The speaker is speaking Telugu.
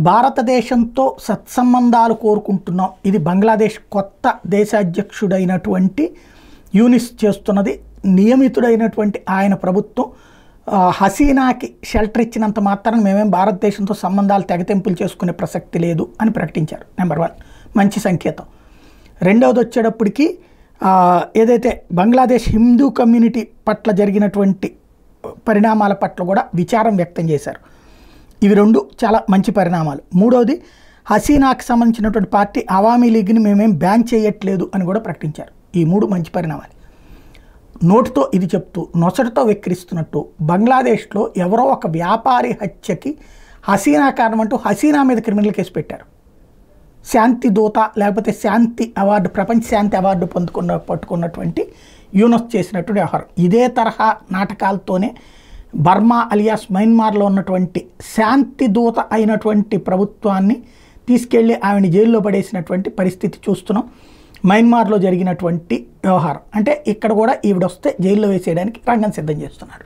భారతదేశంతో సత్సంబంధాలు కోరుకుంటున్నాం, ఇది బంగ్లాదేశ్ కొత్త దేశాధ్యక్షుడైనటువంటి యూనిస్ చేస్తున్నది. నియమితుడైనటువంటి ఆయన ప్రభుత్వం హసీనాకి షెల్టర్ ఇచ్చినంత మాత్రం మేమేం భారతదేశంతో సంబంధాలు తెగతెంపులు చేసుకునే ప్రసక్తి లేదు అని ప్రకటించారు. నెంబర్ 1 మంచి సంకేతం. రెండవది వచ్చేటప్పటికి ఏదైతే బంగ్లాదేశ్ హిందూ కమ్యూనిటీ పట్ల జరిగినటువంటి పరిణామాల పట్ల కూడా విచారం వ్యక్తం చేశారు. ఇవి 2 చాలా మంచి పరిణామాలు. మూడవది హసీనాకి సంబంధించినటువంటి పార్టీ అవామీ లీగ్ని మేమేం బ్యాన్ చేయట్లేదు అని కూడా ప్రకటించారు. ఈ 3 మంచి పరిణామాలు. నోటితో ఇది చెప్తూ నొసటితో వెక్కిరిస్తున్నట్టు బంగ్లాదేశ్లో ఎవరో ఒక వ్యాపారి హత్యకి హసీనా కారణం అంటూ హసీనా మీద క్రిమినల్ కేసు పెట్టారు. శాంతి దూత లేకపోతే శాంతి అవార్డు, ప్రపంచ శాంతి అవార్డు పట్టుకున్నటువంటి యూనస్ చేసినటువంటి వ్యవహారం. ఇదే తరహా నాటకాలతోనే బర్మా అలియాస్ మయన్మార్లో ఉన్నటువంటి శాంతి దూత అయినటువంటి ప్రభుత్వాన్ని తీసుకెళ్లి ఆమెను జైల్లో పడేసినటువంటి పరిస్థితి చూస్తున్నాం. మయన్మార్లో జరిగినటువంటి వ్యవహారం అంటే ఇక్కడ కూడా ఈవిడొస్తే జైల్లో వేసేయడానికి రంగం సిద్ధం చేస్తున్నారు.